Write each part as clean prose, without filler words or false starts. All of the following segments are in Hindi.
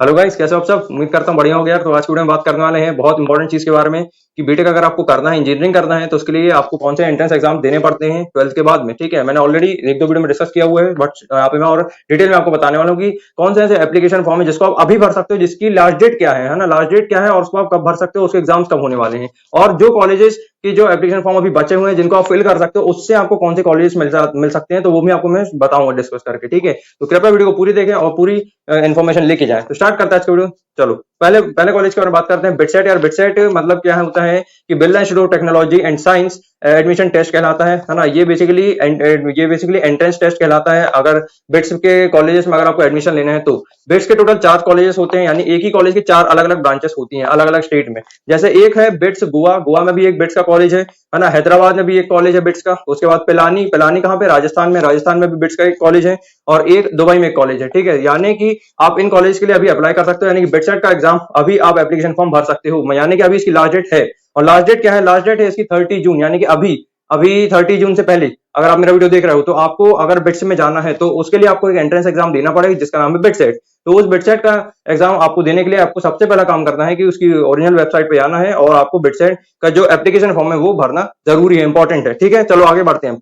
हेलो गाइस, कैसे हो आप सब? उम्मीद करता हूँ बढ़िया हो गया यार। तो आज की वीडियो में बात करने वाले हैं बहुत इंपॉर्टेंट चीज के बारे में कि बीटेक अगर आपको करना है, इंजीनियरिंग करना है, तो उसके लिए आपको कौन से एंट्रेंस एग्जाम देने पड़ते हैं 12th के बाद में। ठीक है, मैंने ऑलरेडी एक दो वीडियो में डिस्कस किया हुआ है, बट यहाँ पे मैं और डिटेल में आपको बताने वाला हूँ कि कौन से ऐसे एप्लीकेशन फॉर्म है जिसको आप अभी भर सकते हो, जिसकी लास्ट डेट क्या है ना, लास्ट डेट क्या है और उसको आप कब भर सकते हो, उसके एग्जाम्स कब होने वाले हैं, और जो कॉलेजेस की जो एप्लीकेशन फॉर्म अभी बचे हुए हैं जिनको आप फिल कर सकते हो, उससे आपको कौन से कॉलेजेस मिल सकते हैं, तो वो भी आपको मैं बताऊंगा डिस्कस करके। ठीक है, तो कृपया वीडियो को पूरी देखें और पूरी इन्फॉर्मेशन लेके जाएं। तो स्टार्ट करते हैं आज की वीडियो। चलो पहले पहले कॉलेज के बारे में बात करते हैं। बिटसेट। यार बिटसेट मतलब क्या है, होता है कि Birla institute of technology and science admission test कहलाता है ना। ये बेसिकली एंट्रेंस टेस्ट कहलाता है। अगर बिट्स के कॉलेजेस में अगर आपको एडमिशन लेना है तो बिट्स के टोटल 4 कॉलेजेस होते हैं, यानी एक ही कॉलेज की 4 अलग अलग ब्रांचेस होती हैं अलग अलग स्टेट में। जैसे एक है बिट्स गोवा, गोवा में भी एक बिट्स का कॉलेज है ना। हैदराबाद में भी एक कॉलेज है बिट्स का। उसके बाद पिलानी, पिलानी कहाँ पे, राजस्थान में, राजस्थान में भी बिट्स का एक कॉलेज है। और एक दुबई में एक कॉलेज है। ठीक है, यानी कि आप इन कॉलेज के लिए अभी अप्लाई कर सकते हो, यानी कि बिटसेट का एग्जाम अभी आप एप्लीकेशन फॉर्म भर सकते हो, यानी कि अभी इसकी लास्ट डेट है। और लास्ट डेट क्या है, लास्ट डेट है इसकी 30 जून, यानी कि अभी अभी 30 जून से पहले अगर आप मेरा वीडियो देख रहे हो तो आपको अगर बिट्स में जाना है तो उसके लिए आपको एक एंट्रेंस एग्जाम देना पड़ेगा जिसका नाम है बिटसेट। तो उस बिटसेट का एग्जाम आपको देने के लिए आपको सबसे पहला काम करना है कि उसकी ओरिजिनल वेबसाइट पे जाना है और आपको बिटसेट का जो एप्लीकेशन फॉर्म है वो भरना जरूरी है, इंपॉर्टेंट है। ठीक है, चलो आगे बढ़ते हैं।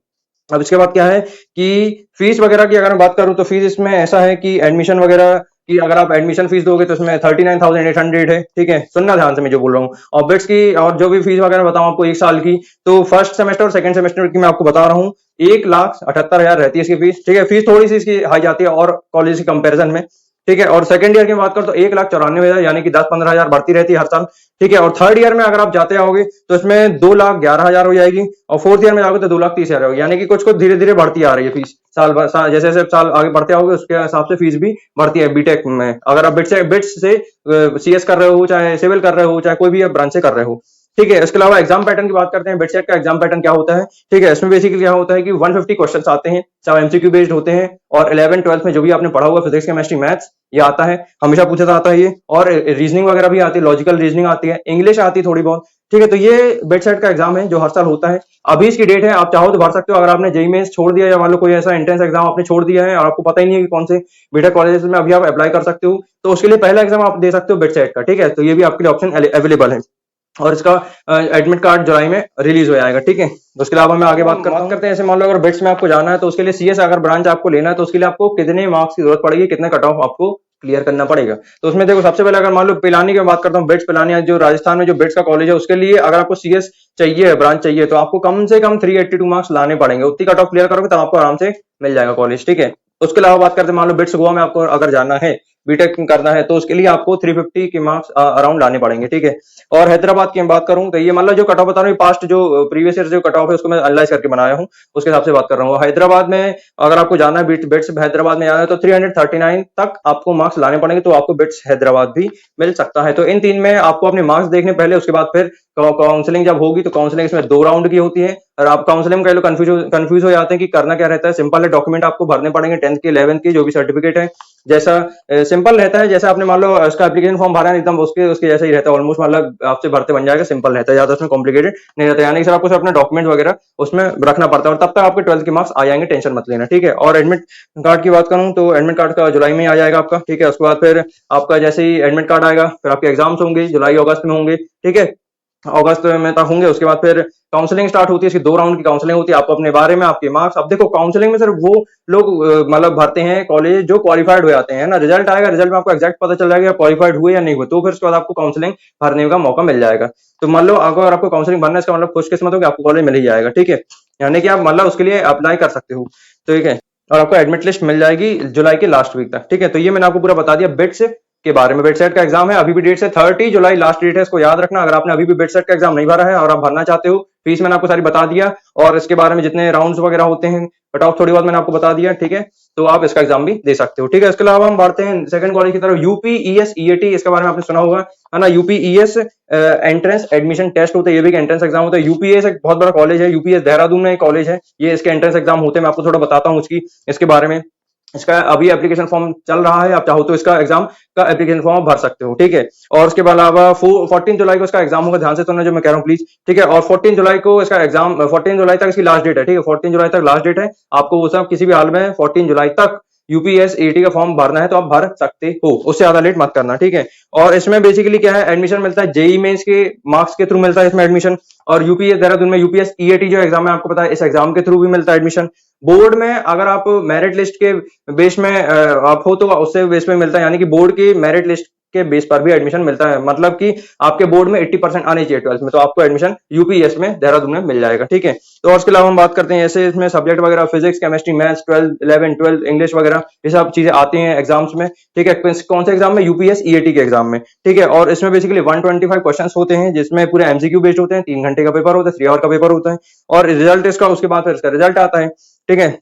अब इसके बाद क्या है कि फीस वगैरह की अगर मैं बात करूं तो फीस इसमें ऐसा है कि एडमिशन वगैरह की अगर आप एडमिशन फीस दोगे तो इसमें 39,800 है। ठीक है, सुनना ध्यान से मैं जो बोल रहा हूँ। और बिट्स की और जो भी फीस वगैरह बताऊं आपको एक साल की, तो फर्स्ट सेमेस्टर और सेकंड सेमेस्टर की मैं आपको बता रहा हूँ 1,78,000 रहती है इसकी फीस। ठीक है, फीस थोड़ी सी इसकी हाई जाती है और कॉलेज की कंपेरिजन में। ठीक है, और सेकंड ईयर की बात करो तो 1,94,000, यानी कि 10-15 हजार बढ़ती रहती है हर साल। ठीक है, और थर्ड ईयर में अगर आप जाते आओगे तो इसमें 2,11,000 हो जाएगी, और फोर्थ ईयर में जाओगे तो 2,30,000 होगी, यानी कि कुछ कुछ धीरे धीरे बढ़ती आ रही है फीस जैसे जैसे साल आगे बढ़ते आओगे उसके हिसाब से फीस भी बढ़ती है बीटेक में। अगर आप बिट्स से सीएस कर रहे हो, चाहे सिविल कर रहे हो, चाहे कोई भी आप ब्रांच से कर रहे हो। ठीक है, इसके अलावा एग्जाम पैटर्न की बात करते हैं। बिटसेट का एग्जाम पैटर्न क्या होता है। ठीक है, इसमें बेसिकली क्या होता है कि 150 क्वेश्चंस आते हैं, सब एमसीक्यू बेस्ड होते हैं, और 11th-12th में जो भी आपने पढ़ा हुआ फिजिक्स केमिस्ट्री मैथ्स ये आता है, हमेशा पूछा जाता है ये। और रीजनिंग वगैरह भी आती है, लॉजिकल रीजनिंग आती है, इंग्लिश आती है थोड़ी बहुत। ठीक है, तो ये बिटसेट का एग्जाम है जो हर साल होता है। अभी इसकी डेट है, आप चाहो तो भर सकते हो। अगर आपने जेईई मेंस छोड़ दिया या मान लो कोई ऐसा एंट्रेंस एग्जाम आपने छोड़ दिया है और आपको पता ही नहीं है कि कौन से बीटेक कॉलेजेस में अभी आप अप्लाई कर सकते हो, तो उसके लिए पहला एग्जाम आप दे सकते हो बिटसेट का। ठीक है, तो ये भी आपके लिए ऑप्शन अवेलेबल है, और इसका एडमिट कार्ड जुलाई में रिलीज हो जाएगा। ठीक है, तो उसके अलावा मैं आगे बात करते हैं। ऐसे मान लो अगर बिट्स में आपको जाना है तो उसके लिए सीएस अगर ब्रांच आपको लेना है तो उसके लिए आपको कितने मार्क्स की जरूरत पड़ेगी, कितने कट ऑफ आपको क्लियर करना पड़ेगा। तो उसमें देखो, सबसे पहले अगर मान लो पिलानी की बात करता हूँ, बिट्स पिलानी जो राजस्थान में जो बिट्स का कॉलेज है, उसके लिए अगर आपको सीएस चाहिए, ब्रांच चाहिए, तो आपको कम से कम 382 मार्क्स लाने पड़ेंगे। उतनी कट ऑफ क्लियर करोगे तब आपको आराम से मिल जाएगा कॉलेज। ठीक है, उसके अलावा बात करते हैं, मान लो बिट्स गोवा में आपको अगर जाना है, बीटेक करना है, तो उसके लिए आपको 350 के मार्क्स अराउंड लाने पड़ेंगे। ठीक है, और हैदराबाद की बात करूं तो ये मतलब जो कट ऑफ बता रहा हूँ, पास्ट जो प्रीवियस ईयर जो कट ऑफ है उसको मैं एनालाइज करके बनाया हूँ, उसके हिसाब से बात कर रहा हूँ। हैदराबाद में अगर आपको जाना है, बिट्स हैदराबाद में जाना है, तो 339 तक आपको मार्क्स लाने पड़ेंगे, तो आपको बिट्स हैदराबाद भी मिल सकता है। तो इन तीन में आपको अपने मार्क्स देखने पहले, उसके बाद फिर काउंसलिंग जब होगी तो काउंसलिंग इसमें 2 राउंड की होती है। और आप काउंसलिंग में लोग कंफ्यूज हो जाते हैं कि करना क्या रहता है। सिंपल है, डॉक्यूमेंट आपको भरने पड़ेंगे 10th की 11th की जो भी सर्टिफिकेट है, जैसा सिंपल रहता है। जैसे आपने मान लो उसका एप्लीकेशन फॉर्म भरा है, एकदम उसके उसके जैसा ही रहता है ऑलमोस्ट, मतलब आपसे भरते बन जाएगा, सिंपल रहता है, ज्यादा उसमें कॉम्प्लिकेटेड नहीं रहता है। यानी कि सर आपको सिर्फ अपना डॉक्यूमेंट वगैरह उसमें रखना पड़ता है, और तब तक आपके 12th के मार्क्स आ जाएंगे, टेंशन मत लेना। ठीक है, और एडमिट कार्ड की बात करूं तो एडमिट कार्ड का जुलाई में आ जाएगा आपका। ठीक है, उसके बाद फिर आपका जैसे ही एडमिट कार्ड आएगा फिर आपके एग्जाम्स होंगे जुलाई अगस्त में होंगे। ठीक है, अगस्त में तक होंगे। उसके बाद फिर काउंसलिंग स्टार्ट होती है, इसकी 2 राउंड की काउंसलिंग होती है। आपको अपने बारे में, आपके मार्क्स, अब देखो काउंसलिंग में सिर्फ वो लोग मतलब भरते हैं कॉलेज जो क्वालिफाइड हो जाते हैं ना। रिजल्ट आएगा, रिजल्ट में आपको एग्जैक्ट पता चल जाएगा क्वालिफाइड हुए या नहीं हुए, तो फिर उसके बाद आपको काउंसलिंग भरने का मौका मिल जाएगा। तो मान लो अगर आपको काउंसलिंग भरना है, इसका मतलब खुशकिस्मत हो कि आपको कॉलेज मिल ही जाएगा। ठीक है, यानी कि आप मतलब उसके लिए अप्लाई कर सकते हो। तो ठीक है, और आपको एडमिट लिस्ट मिल जाएगी जुलाई के लास्ट वीक तक। ठीक है, तो ये मैंने आपको पूरा बता दिया बिट्स के बारे में। बिटसेट का एग्जाम है, अभी भी डेट से 30 जुलाई लास्ट डेट है, इसको याद रखना। अगर आपने अभी भी बिटसेट का एग्जाम नहीं भरा है और आप भरना चाहते हो, फीस मैंने आपको सारी बता दिया, और इसके बारे में जितने राउंड्स वगैरह होते हैं, कट ऑफ थोड़ी बहुत मैंने आपको बता दिया। ठीक है, तो आप इसका एग्जाम भी दे सकते हो। ठीक है, इसके अलावा हम बढ़ते हैं सेकंड कॉलेज की तरफ, यूपीईएस ईएटी, इसके बारे में आपने सुना होगा है ना। यूपीईएस एंट्रेंस एडमिशन टेस्ट होता है, ये भी एक एंट्रेंस एग्जाम होता है। यूपीएस एक बहुत बड़ा कॉलेज है, यूपीएस देहरादून में एक कॉलेज है, ये इसके एंट्रेंस एग्जाम होते हैं। मैं आपको थोड़ा बताता हूँ इसके बारे में। इसका अभी एप्लीकेशन फॉर्म चल रहा है, आप चाहो तो इसका एग्जाम का एप्लीकेशन फॉर्म भर सकते हो। ठीक है, और उसके अलावा 14 जुलाई को इसका एग्जाम होगा, ध्यान से सुनना जो मैं कह रहा हूँ प्लीज। ठीक है, और 14 जुलाई को इसका एग्जाम, 14 जुलाई तक इसकी लास्ट डेट है। ठीक है, 14 जुलाई तक लास्ट डेट है, आपको वो सब किसी भी हाल में 14 जुलाई तक यूपीएस ईटी का फॉर्म भरना है तो आप भर सकते हो, उससे ज्यादा लेट मत करना, ठीक है। और इसमें बेसिकली क्या है, एडमिशन मिलता है जेई मेंस के मार्क्स के थ्रू मिलता है इसमें एडमिशन। और यूपीएस देहरादून में यूपीएस ईएटी जो एग्जाम है आपको पता है, इस एग्जाम के थ्रू भी मिलता है एडमिशन। बोर्ड में अगर आप मेरिट लिस्ट के बेस में आप हो तो उससे बेस में मिलता है, यानी कि बोर्ड की मेरिट लिस्ट के बेस पर भी एडमिशन मिलता है, मतलब कि आपके बोर्ड में 80% आने चाहिए 12th में, तो आपको एडमिशन यूपीएस में देहरादून में मिल जाएगा, ठीक है। तो और इसके अलावा हम बात करते हैं ऐसे इसमें सब्जेक्ट वगैरह फिजिक्स केमिस्ट्री मैथ्स 12 11 12 इंग्लिश वगैरह ये सब चीजें आती हैं एग्जाम्स में, ठीक है। कौन से एग्जाम में, यूपीएस ईएटी के एग्जाम में, ठीक है। और इसमें बेसिकली 125 क्वेश्चन होते हैं जिसमें पूरे एमसीक्यू बेस्ड होते हैं, 3 घंटे का पेपर होता है, 3 आवर का पेपर होता है। और रिजल्ट इसका उसके बाद फिर इसका रिजल्ट आता है, ठीक है।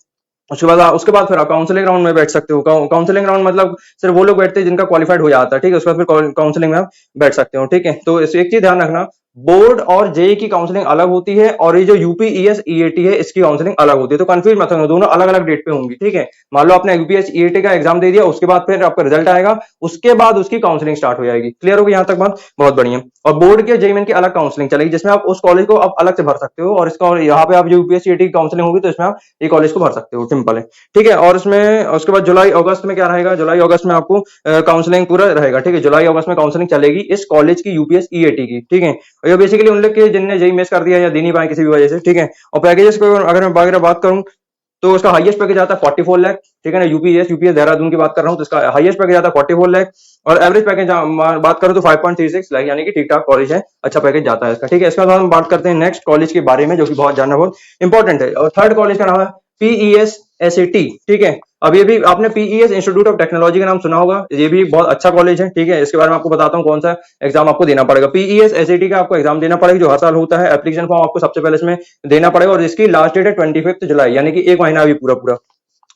उसके बाद फिर आप काउंसलिंग राउंड में बैठ सकते हो। काउंसलिंग राउंड मतलब सिर्फ वो लोग बैठते हैं जिनका क्वालिफाइड हो जाता है, ठीक है। उसके बाद फिर काउंसलिंग में आप बैठ सकते हो, ठीक है। तो इस एक चीज ध्यान रखना, बोर्ड और जेई की काउंसलिंग अलग होती है और ये जो यूपीईएस ईएटी है इसकी काउंसलिंग अलग होती है, तो कंफ्यूज मत होना, दोनों अलग अलग डेट पे होंगी, ठीक है। मान लो आपने यूपीएस ईएटी का एग्जाम दे दिया, उसके बाद फिर आपका रिजल्ट आएगा, उसके बाद उसकी काउंसलिंग स्टार्ट हो जाएगी। क्लियर होगी यहाँ तक बात? बहुत बढ़िया। और बोर्ड के जेई मेन की अलग काउंसलिंग चलेगी जिसमें आप उस कॉलेज को आप अलग से भर सकते हो, और इसका यहाँ पे आप जो यूपीएस ईएटी की काउंसलिंग होगी तो इसमें आप ये कॉलेज को भर सकते हो, सिंपल है, ठीक है। और इसमें उसके बाद जुलाई अगस्त में क्या रहेगा, जुलाई अगस्त में आपको काउंसलिंग पूरा रहेगा, ठीक है। जुलाई अगस्त में काउंसलिंग चलेगी इस कॉलेज की यूपीएस ईएटी की, ठीक है। और ये बेसिकली उन लोग के जिनने जेई मिस कर दिया या दे नहीं पाए किसी भी वजह से, ठीक है। और पैकेजेस को अगर मैं वगैरह बात करूं तो उसका हाईएस्ट पैकेज आता है 44 लाख, ठीक है ना। यूपीएस देहरादून की बात कर रहा हूं तो इसका हाईएस्ट पैकेज आता है 44 लाख। और एवरेज पैकेज बात करूं तो 5.36 लाख, यानी कि ठीक ठाक कॉलेज है, अच्छा पैकेज जाता है इसका, ठीक है। इसके बाद हम बात करते हैं नेक्स्ट कॉलेज के बारे में जो कि बहुत जानना बहुत इंपॉर्टेंट है। और थर्ड कॉलेज का नाम है पीईएस एसएटी, ठीक है। अब ये भी आपने पीईएस इंस्टीट्यूट ऑफ टेक्नोलॉजी का नाम सुना होगा, ये भी बहुत अच्छा कॉलेज है, ठीक है। इसके बारे में आपको बताता हूँ कौन सा एग्जाम आपको देना पड़ेगा। पीईएस एसएटी का आपको एग्जाम देना पड़ेगा जो हर साल होता है। एप्लीकेशन फॉर्म आपको सबसे पहले इसमें देना पड़ेगा और इसकी लास्ट डेट है 25 जुलाई, यानी कि एक महीना अभी पूरा पूरा।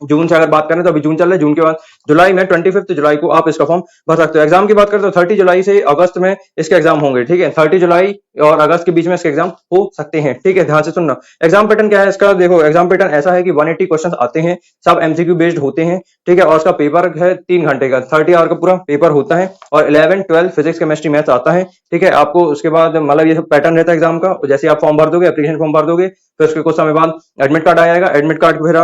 जून से अगर बात करें तो अभी जून चल रहा है, जून के बाद जुलाई में 25 जुलाई को आप इसका फॉर्म भर सकते हो। एग्जाम की बात करें तो 30 जुलाई से अगस्त में इसके एग्जाम होंगे, ठीक है। 30 जुलाई और अगस्त के बीच में इसके एग्जाम हो सकते हैं, ठीक है। ध्यान से सुनना। एग्जाम पैटर्न क्या है इसका, देखो एग्जाम पैटर्न ऐसा है कि 180 क्वेश्चन आते हैं, सब एमसीक्यू बेस्ड होते हैं, ठीक है। और उसका पेपर है 3 घंटे का, 30 आवर का पूरा पेपर होता है। और 11 12 फिजिक्स केमिस्ट्री मैथ्स आता है, ठीक है। आपको उसके बाद मतलब ये सब पैटर्न रहता है एग्जाम का। जैसे आप फॉर्म भर दोगे, एप्लीकेशन फॉर्म भर दोगे, फिर उसके कुछ समय बाद एडमिट कार्ड आएगा, एडमिट कार्ड फिर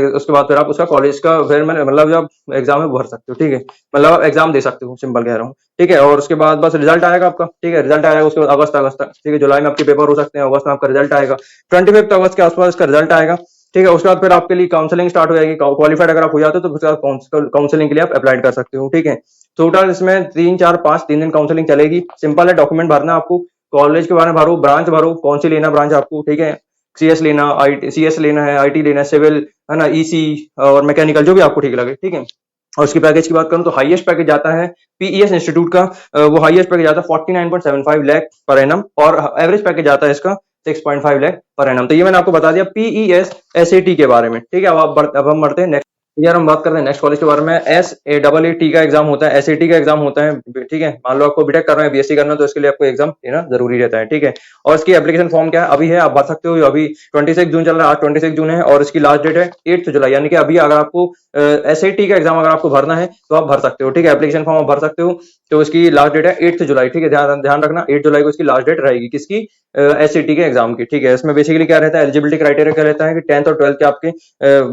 उसके बाद फिर आप उसका कॉलेज का फिर मतलब जब एग्जाम में भर सकते हो, ठीक है। मतलब आप एग्जाम दे सकते हो, सिंपल कह रहा हूँ, ठीक है। और उसके बाद बस रिजल्ट आएगा आपका, ठीक है। रिजल्ट आएगा उसके बाद अगस्त तक, ठीक है। जुलाई में आपके पेपर हो सकते हैं, अगस्त में आपका रिजल्ट आएगा, 25 अगस्त के आसपास इसका रिजल्ट आएगा, ठीक है। उसके बाद फिर आपके लिए काउंसलिंग स्टार्ट हो जाएगी। क्वालिफाइड अगर आप हो जाते हो तो फिर काउंसलिंग के लिए आप अप्लाई कर सकते हो, ठीक है। टोटल इसमें 3 4 5 3 दिन काउंसलिंग चलेगी। सिंपल है, डॉक्यूमेंट भरना आपको, कॉलेज के बारे में भरो, ब्रांच भरो, कौन सी लेना ब्रांच आपको, ठीक है। सीएस लेना, आई सीएस लेना है, आईटी लेना है, सिविल है ना, ईसी और मैकेनिकल, जो भी आपको ठीक लगे, ठीक है। और उसकी पैकेज की बात करूं तो हाईएस्ट पैकेज जाता है पीईएस इंस्टीट्यूट का, वो हाईएस्ट पैकेज आता है 49.75 लाख पर एनम, और एवरेज पैकेज आता है इसका 6.5 लाख पर एनम। तो ये मैंने आपको बता दिया पीईएस एसएटी के बारे में, ठीक है। अब हम बढ़ते हैं नेक्स्ट यार, हम बात करते हैं नेक्स्ट कॉलेज के बारे में। SAET का एग्जाम होता है, एसएटी का एग्जाम होता है, ठीक है। मान लो आपको बीटेक करना है, बीएससी करना है, तो इसके लिए आपको एग्जाम देना जरूरी रहता है, ठीक है। और इसकी एप्लीकेशन फॉर्म क्या है, अभी है, आप भर सकते हो। अभी 26 जून चल रहा है, आज 26 जून है, और इसकी लास्ट डेट है 8 जुलाई, यानी कि अभी अगर आपको एसएटी का एग्जाम अगर आपको भरना है तो आप भर सकते हो, ठीक है। एप्लीकेशन फॉर्म आप भर सकते हो, तो इसकी लास्ट डेट है 8 जुलाई, ठीक है। ध्यान ध्यान रखना, 8 जुलाई को इसकी लास्ट डेट रहेगी, किसकी, एसएटी के एग्जाम की, ठीक है। इसमें बेसिकली क्या रहता है, एलिजिबिलिटी क्राइटेरिया क्या रहता है कि 10th और 12th के आपके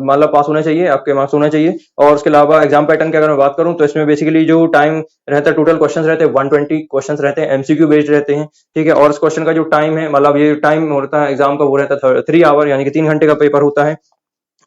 मतलब पास होना चाहिए, आपके मार्क्स होना चाहिए। और उसके अलावा एग्जाम पैटर्न की अगर मैं बात करूं तो इसमें बेसिकली जो टाइम रहता है, टोटल क्वेश्चंस रहते हैं 120 क्वेश्चंस रहते हैं, एमसीक्यू बेस्ड रहते हैं, ठीक है। और इस क्वेश्चन का जो टाइम है, मतलब ये टाइम होता है एग्जाम का, वो रहता है 3 आवर, यानी कि 3 घंटे का पेपर होता है।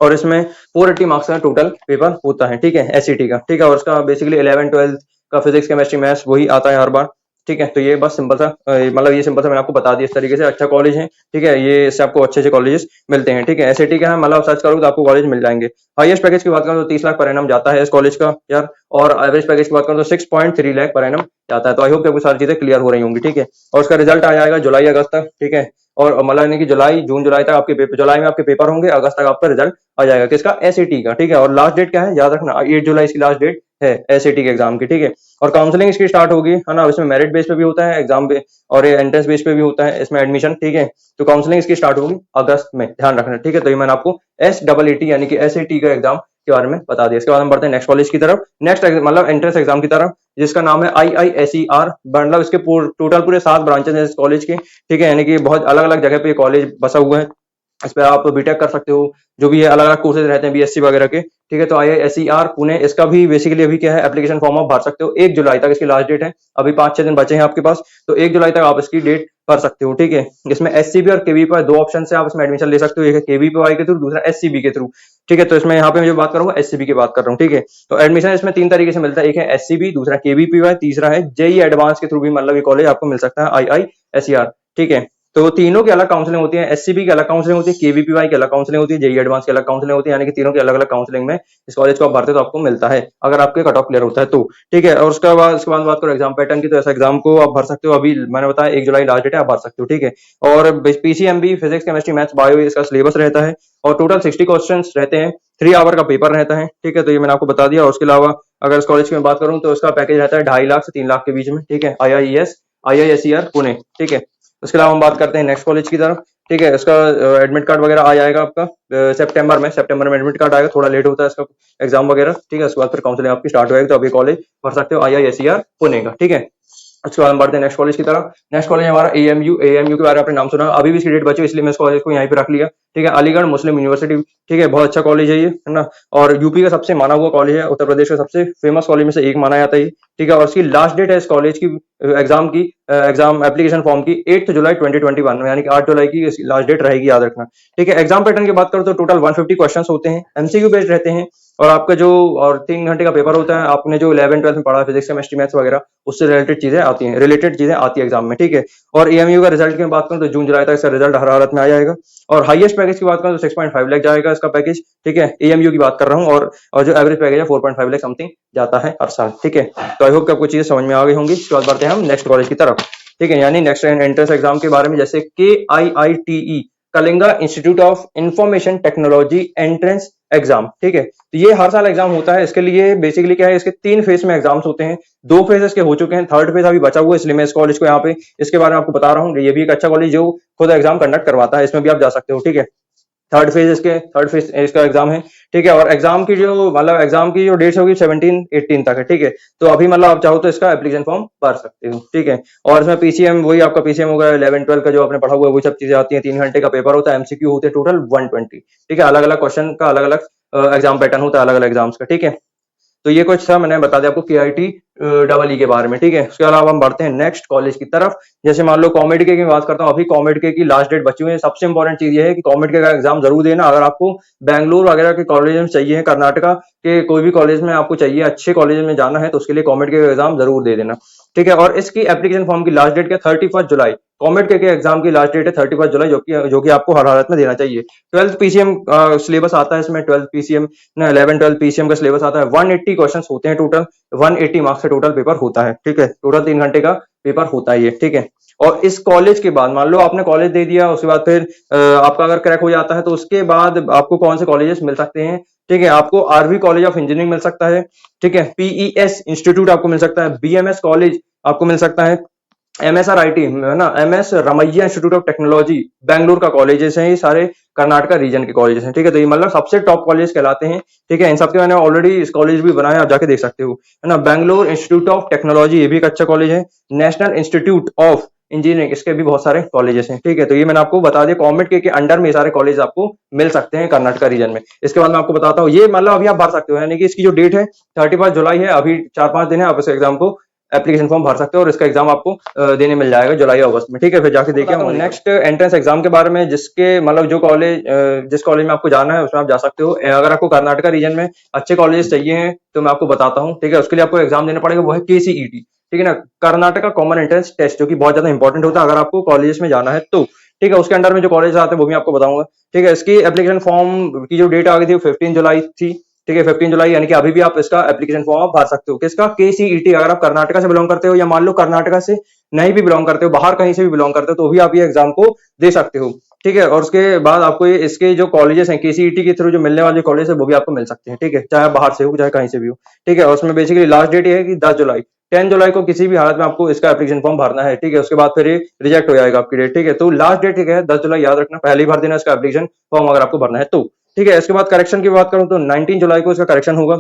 और इसमें 480 मार्क्स का टोटल पेपर होता है, ठीक है, एसईटी का, ठीक है। और उसका बेसिकली 11 12 का फिजिक्स केमिस्ट्री मैथ्स वही आता है हर बार, ठीक है। तो ये बस सिंपल सा मतलब ये सिंपल सा मैंने आपको बता दिया इस तरीके से। अच्छा कॉलेज है, ठीक है, ये इससे आपको अच्छे अच्छे कॉलेजेस मिलते हैं, ठीक है। एसएटी का है, मतलब सर्च करोगे तो आपको कॉलेज मिल जाएंगे। हाईएस्ट पैकेज की बात करूं तो 30 लाख पर एनम जाता है इस कॉलेज का यार। और एवरेज पैकेज की बात करूं तो 6.3 लाख पर एनम जाता है। तो आई होप कि आपको सारी चीजें क्लियर हो रही होंगी, ठीक है। और उसका रिजल्ट आ जाएगा जुलाई अगस्त तक, ठीक है। और मतलब यानी कि जुलाई जून जुलाई तक आपके पेपर, जुलाई में आपके पेपर होंगे, अगस्त तक आपका रिजल्ट आ जाएगा किसका, एसएटी का, ठीक है। और लास्ट डेट क्या है याद रखना, 8 जुलाई इसकी लास्ट डेट है एसएटी के एग्जाम की, ठीक है। और काउंसलिंग इसकी स्टार्ट होगी, है ना। इसमें मेरिट बेस पे भी होता है एग्जाम पे, और ये एंट्रेंस बेस पे भी होता है इसमें एडमिशन, ठीक है। तो काउंसलिंग इसकी स्टार्ट होगी अगस्त में, ध्यान रखना, ठीक है। तो ये मैंने आपको SEET यानी कि एसएटी का एग्जाम के बारे में बता दिया। इसके बाद हम बढ़ते हैं नेक्स्ट कॉलेज की तरफ, नेक्स्ट मतलब एंट्रेंस एग्जाम की तरफ, जिसका नाम है IISER। मतलब इसके टोटल पूरे 7 ब्रांचेस हैं इस कॉलेज के, ठीक है। यानी कि बहुत अलग अलग जगह पे कॉलेज बसा हुआ है, इस पे आप बीटेक कर सकते हो, जो भी है अलग अलग कोर्सेज रहते हैं बीएससी वगैरह के, ठीक है। तो IISER पुणे, इसका भी बेसिकली अभी क्या है, एप्लीकेशन फॉर्म आप भर सकते हो, 1 जुलाई तक इसकी लास्ट डेट है। अभी 5-6 दिन बचे हैं आपके पास, तो 1 जुलाई तक आप इसकी डेट भर सकते हो, ठीक है। इसमें SCB और KVP दो ऑप्शन से आप इसमें एडमिशन ले सकते हो, एक है KVPY के थ्रू, दूसरा SCB के थ्रू, ठीक है। तो इसमें यहाँ पे मैं जो बात करूंगा SCB की बात कर रहा हूँ, ठीक है। तो एडमिशन इसमें 3 तरीके से मिलता है, एक है SCB, दूसरा KVPY, तीसरा है JEE एडवांस के थ्रू भी मतलब ये कॉलेज आपको मिल सकता है, IISER, ठीक है। तो तीनों की अलग काउंसलिंग होती है, SCB की अलग काउंसलिंग होती है, KVPY की अलग काउंसलिंग होती है, JEE एडवांस की अलग काउंसलिंग होती है, यानी कि तीनों की अलग अलग काउंसलिंग में इस कॉलेज को आप भरते तो आपको मिलता है, अगर आपके कट ऑफ क्लियर होता है तो, ठीक है। और उसके बाद बात करो एग्जाम पैटर्न की, तो ऐसा एग्जाम को आप भर सकते हो, अभी मैंने बताया 1 जुलाई लास्ट डेट है, आप भर सकते हो, ठीक है। और PCMB physics chemistry maths bio इसका सिलेबस रहता है, और टोटल 60 क्वेश्चन रहते हैं, 3 आवर का पेपर रहता है, ठीक है। तो ये मैंने आपको बता दिया। और उसके अलावा अगर इस कॉलेज की मैं बात करूं तो उसका पैकेज रहता है 2.5 लाख से 3 लाख के बीच में, ठीक है। IISER पुणे, ठीक है। उसके अलावा हम बात करते हैं नेक्स्ट कॉलेज की तरफ, ठीक है। इसका एडमिट कार्ड वगैरह आ जाएगा आपका सितंबर में एडमिट कार्ड आएगा, थोड़ा लेट होता है इसका एग्जाम वगैरह, ठीक है। उसके बाद फिर काउंसलिंग आपकी स्टार्ट हो जाएगी, तो अभी कॉलेज भर सकते हो IISER पुणे का, ठीक है। उसके बाद हम बढ़ते हैं नेक्स्ट कॉलेज की तरफ। नेक्स्ट कॉलेज हमारा AMU के बारे में आपने नाम सुना, अभी भी इसकी डेट बची, इसलिए मैं इस कॉलेज को यहीं पे रख लिया, ठीक है। अलीगढ़ मुस्लिम यूनिवर्सिटी, ठीक है, बहुत अच्छा कॉलेज है ये, है ना। और यूपी का सबसे माना हुआ कॉलेज है, उत्तर प्रदेश का सबसे फेमस कॉलेज में से एक माना जाता है ये, ठीक है। और इसकी लास्ट डेट है इस कॉलेज की एग्जाम एप्लीकेशन फॉर्म की 8 जुलाई 2021 में, यानी कि 8 जुलाई की लास्ट डेट रहेगी, याद रखना, ठीक है। एग्जाम पैटर्न की बात करो तो टोटल 150 क्वेश्चन होते हैं, MCQ बेस्ड रहते हैं, और आपका जो और 3 घंटे का पेपर होता है। आपने जो 11-12 में पढ़ा फिजिक्स केमिस्ट्री मैथ्स वगैरह, उससे रिलेटेड चीजें आती है एग्जाम में, ठीक है। और AMU का रिजल्ट की बात करूं तो जून जुलाई तक इसका रिजल्ट हर हालत में आ जाएगा। और हाईएस्ट पैकेज की बात करूं तो 6.5 लाख जाएगा इसका पैकेज, ठीक है। AMU की बात कर रहा हूं, और जो एवरेज पैकेज है 4.5 लाख समथिंग जाता है हर साल, ठीक है। तो आई होप कि आपको चीजें समझ में आ गई होंगी। इसके बाद बढ़ते हैं हम नेक्स्ट कॉलेज की तरफ, ठीक है, यानी नेक्स्ट एंट्रेंस एग्जाम के बारे में, जैसे KIITE, Kalinga institute of information technology entrance exam, ठीक है। तो ये हर साल एग्जाम होता है। इसके लिए बेसिकली क्या है, इसके 3 फेज में एग्जाम्स होते हैं, 2 फेज इसके हो चुके हैं, थर्ड फेज अभी बचा हुआ है, इसलिए मैं इस कॉलेज को यहाँ पे इसके बारे में आपको बता रहा हूँ। ये भी एक अच्छा कॉलेज जो खुद एग्जाम कंडक्ट करवाता है, इसमें भी आप जा सकते हो, ठीक है। थर्ड फेज इसका एग्जाम है, ठीक है। और एग्जाम की जो डेट्स होगी 17-18 तक है, ठीक है। तो अभी मतलब आप चाहो तो इसका एप्लीकेशन फॉर्म भर सकते हो, ठीक है। और इसमें PCM, वही आपका PCM होगा, 11-12 का जो आपने पढ़ा हुआ है, वो सब चीजें आती हैं। 3 घंटे का पेपर होता है, MCQ होते हैं टोटल 120, ठीक है। अलग अलग क्वेश्चन का अलग अलग एग्जाम पैटर्न होता है, अलग अलग एग्जाम्स का, ठीक है। तो ये कुछ था, मैंने बता दिया आपको KIT के बारे में, ठीक है। उसके अलावा हम बढ़ते हैं नेक्स्ट कॉलेज की तरफ। जैसे मान लो कॉमेड के की बात करता हूँ, अभी कॉमेड के की लास्ट डेट बची हुई है। सबसे इंपॉर्टेंट चीज ये है कि कॉमेड के का एग्जाम जरूर देना, अगर आपको बैंगलोर वगैरह के कॉलेज में चाहिए, कर्नाटका के कोई भी कॉलेज में आपको चाहिए, अच्छे कॉलेज में जाना है, तो उसके लिए कॉमेड के एग्जाम जरूर दे देना, ठीक है। और इसकी एप्लीकेशन फॉर्म की लास्ट डेट क्या, 31 जुलाई। कॉमेड के एग्जाम की लास्ट डेट है 31 जुलाई, जो कि आपको हर हालत में देना चाहिए। 12th PCM सिलेबस आता है इसमें, 12th PCM ना 11-12 PCM का सिलेबस आता है। 180 क्वेश्चन होते हैं टोटल, 180 मार्क्स से टोटल पेपर होता है, ठीक है। टोटल 3 घंटे का पेपर होता है ये, ठीक है। और इस कॉलेज के बाद मान लो आपने कॉलेज दे दिया, उसके बाद फिर आपका अगर क्रैक हो जाता है, तो उसके बाद आपको कौन से कॉलेजेस मिल सकते हैं, ठीक है। आपको RV कॉलेज ऑफ इंजीनियरिंग मिल सकता है, ठीक है। PES इंस्टीट्यूट आपको मिल सकता है, BMS कॉलेज आपको मिल सकता है, MSRIT है ना, MS Ramaiah institute of technology Bengaluru का कॉलेजेस हैं, ये सारे कर्नाटका रीजन के कॉलेजेस हैं, ठीक है। तो ये मतलब सबसे टॉप कॉलेज कहलाते हैं, ठीक है। इन सबके मैंने ऑलरेडी इस कॉलेज भी बनाया, आप जाके देख सकते हो, है ना। बेंगलोर इंस्टीट्यूट ऑफ टेक्नोलॉजी, ये भी एक अच्छा कॉलेज है। नेशनल इंस्टीट्यूट ऑफ इंजीनियरिंग, इसके भी बहुत सारे कॉलेजेस हैं, ठीक है। तो ये मैंने आपको बता दिया, कॉमेड के अंडर में ये सारे कॉलेज आपको मिल सकते हैं कर्नाटका रीजन में। इसके बाद मैं आपको बताता हूँ, ये मतलब अभी आप भर सकते हो, यानी कि इसकी जो डेट है 31 जुलाई है, अभी 4-5 दिन है, आप इस एग्जाम को एप्लीकेशन फॉर्म भर सकते हो, और इसका एग्जाम आपको देने मिल जाएगा जुलाई अगस्त में, ठीक है। फिर जाके देखिए हम नेक्स्ट एंट्रेंस एग्जाम के बारे में, जिसके मतलब जो कॉलेज जिस कॉलेज में आपको जाना है उसमें आप जा सकते हो। अगर आपको कर्नाटका रीजन में अच्छे कॉलेज चाहिए हैं तो मैं आपको बताता हूँ, ठीक है। उसके लिए आपको एग्जाम देना पड़ेगा, वो है KCET, ठीक है ना, कर्नाटका कॉमन एंट्रेंस टेस्ट, जो कि बहुत ज्यादा इंपॉर्टेंट होता है अगर आपको कॉलेज में जाना है तो, ठीक है। उसके अंडर में जो कॉलेज आते हैं वो भी आपको बताऊंगा, ठीक है। इसकी एप्लीकेशन फॉर्म की जो डेट आ गई थी वो 15 जुलाई थी, ठीक है। 15 जुलाई, यानी कि अभी भी आप इसका एप्लीकेशन फॉर्म आप भर सकते हो। किसका, KCET। अगर आप कर्नाटका से बिलोंग करते हो, या मान लो कर्नाटका से नहीं भी बिलोंग करते हो, बाहर कहीं से भी बिलोंग करते हो, तो भी आप ये एग्जाम को दे सकते हो, ठीक है। और उसके बाद आपको ये इसके जो कॉलेजेस हैं KCET के थ्रू जो मिलने वाले कॉलेज है, वो भी आपको मिल सकते हैं, ठीक है, चाहे बाहर से हो चाहे कहीं से भी हो, ठीक है। और उसमें बेसिकली लास्ट डेट ये है कि 10 जुलाई, 10 जुलाई को किसी भी हालत में आपको इसका एप्लीकेशन फॉर्म भरना है, ठीक है। उसके बाद फिर ये रिजेक्ट हो जाएगा आपकी डेट, ठीक है। तो लास्ट डेट क्या है, 10 जुलाई, याद रखना, पहले ही भर देना इसका एप्लीकेशन फॉर्म अगर आपको भरना है तो, ठीक है। इसके बाद करेक्शन की बात करूं तो 19 जुलाई को इसका करेक्शन होगा,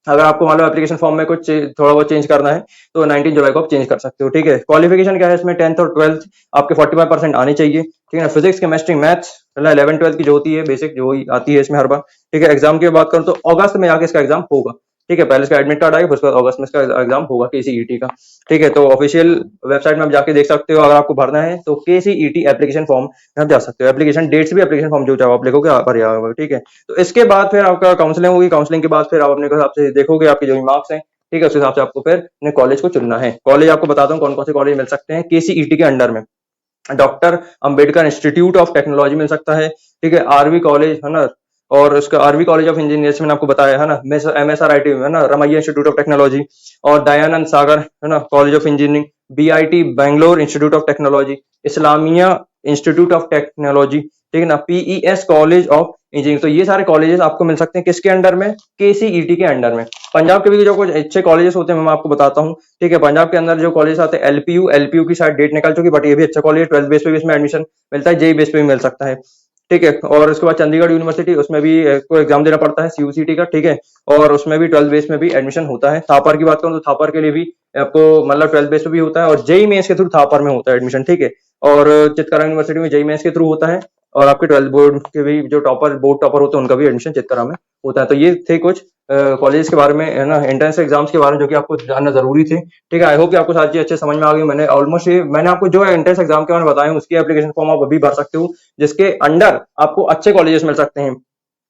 अगर आपको मान लो एप्लीकेशन फॉर्म में कुछ थोड़ा बहुत चेंज करना है तो 19 जुलाई को आप चेंज कर सकते हो, ठीक है। क्वालिफिकेशन क्या है इसमें, 10th और 12th आपके 45% आने चाहिए, ठीक है ना। फिजिक्स, केमिस्ट्री, मैथ्स, 11 12 की जो होती है बेसिक, जो आती है इसमें हर बार, ठीक है। एग्जाम की बात करूँ तो अगस्त में आके इसका एग्जाम होगा, ठीक है। पहले इसका एडमिट कार्ड आएगा, फिर उसके बाद अगस्त में इसका एग्जाम होगा केसीईटी का, ठीक है। तो ऑफिशियल वेबसाइट में आप जाके देख सकते हो, अगर आपको भरना है तो केसीईटी एप्लीकेशन फॉर्म में आप जा सकते हो। एप्लीकेशन डेट्स भी एप्लीकेशन फॉर्म जो चाहो आप लिखोगे भर जाएगा, ठीक है। तो इसके बाद फिर आपका काउंसलिंग होगी, काउंसलिंग के बाद फिर आप अपने हिसाब से देखोगे आपके जो भी मार्क्स हैं, ठीक है, उस हिसाब से आपको फिर अपने कॉलेज को चुनना है। कॉलेज आपको बताता हूँ कौन कौन से कॉलेज मिल सकते हैं केसीईटी के अंडर में। Doctor Ambedkar institute of technology मिल सकता है, ठीक है। आरवी कॉलेज है ना, और उसका आरवी कॉलेज ऑफ इंजीनियर्स मैंने आपको बताया है ना, एमएसआरआईटी है ना, रमैया इंस्टीट्यूट ऑफ टेक्नोलॉजी, और दयानंद सागर है ना college of engineering, BIT Bangalore institute of technology, Islamia institute of technology, ठीक है ना, पीईएस कॉलेज ऑफ इंजीनियरिंग। तो ये सारे कॉलेजेस आपको मिल सकते हैं किसके अंडर में, केसीईटी के अंडर में। पंजाब के भी जो कुछ अच्छे कॉलेजेस होते हैं मैं आपको बताता हूँ, ठीक है। पंजाब के अंदर जो कॉलेज आते हैं, एलपीयू की शायद डेट निकल चुकी, बट ये भी अच्छा कॉलेज है, 12th बेस पे भी इसमें एडमिशन मिलता है, जेई बेस पे भी मिल सकता है, ठीक है। और उसके बाद चंडीगढ़ यूनिवर्सिटी, उसमें भी को एग्जाम देना पड़ता है सीयूसीटी का, ठीक है। और उसमें भी 12th बेस में भी एडमिशन होता है। थापर की बात करूँ तो थापर के लिए भी आपको मतलब 12th बेस पे भी होता है, और जेई मेंस के थ्रू थापर में होता है एडमिशन, ठीक है। और चितकारा यूनिवर्सिटी में जेई मेंस के थ्रू होता है, और आपके 12th बोर्ड के भी जो टॉपर बोर्ड टॉपर होते हैं उनका भी एडमिशन चितकारा में होता है। तो ये थे कुछ कॉलेज के बारे में है ना, एंट्रेंस एग्जाम्स के बारे में जो कि आपको जानना जरूरी थे, ठीक है। आई होप कि आपको सारी चीज अच्छे समझ में आ गई। मैंने ऑलमोस्ट ये मैंने आपको जो एंट्रेंस एग्जाम के बारे में बताया उसकी एप्लीकेशन फॉर्म आप अभी भर सकते हो, जिसके अंडर आपको अच्छे कॉलेजेस मिल सकते हैं,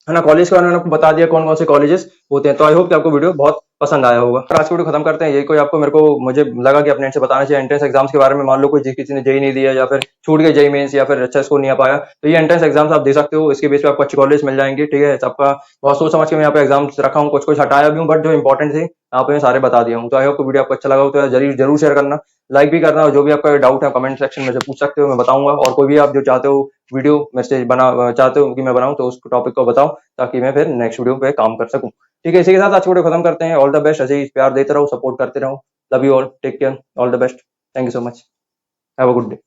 है ना। कॉलेज के बारे में मैंने आपको बता दिया कौन कौन से कॉलेजेस होते हैं। तो आई होप कि आपको वीडियो बहुत पसंद आया होगा। आज की वीडियो खत्म करते हैं। यही कोई आपको मुझे लगा कि अपने से बताना चाहिए एंट्रेंस एग्जाम्स के बारे में। मान लो कोई किसी ने जेई नहीं दिया, या फिर छूट गया जेई मेंस, या फिर अच्छा स्कोर नहीं आ पाया, तो ये एंट्रेंस एग्जाम्स आप दे सकते हो। इसके बेस पे आपको अच्छे कॉलेज मिल जाएंगे, ठीक है। आपका बहुत सोच समझ के मैं यहाँ पे एग्जाम्स रखा हूँ, कुछ कुछ हटाया भी हूँ, बट जो इंपॉर्टेंट थे यहाँ पे मैं सारे बता दिया हूँ। तो आई होप वीडियो आपको अच्छा लगा हो तो जरूर जरूर शेयर करना, लाइक भी करना, और जो भी आपका डाउट है कमेंट सेक्शन में से पूछ सकते हो, मैं बताऊंगा। और कोई भी आप जो चाहते हो वीडियो मैसेज चाहते हो कि मैं बनाऊं, तो उस टॉपिक को बताओ, ताकि मैं फिर नेक्स्ट वीडियो पे काम कर सकूं, ठीक है। इसी के साथ आज की वीडियो खत्म करते हैं। ऑल द बेस्ट, ऐसे ही प्यार देते रहो, सपोर्ट करते रहो। Love you all, take care, all the best, thank you so much, have a good day.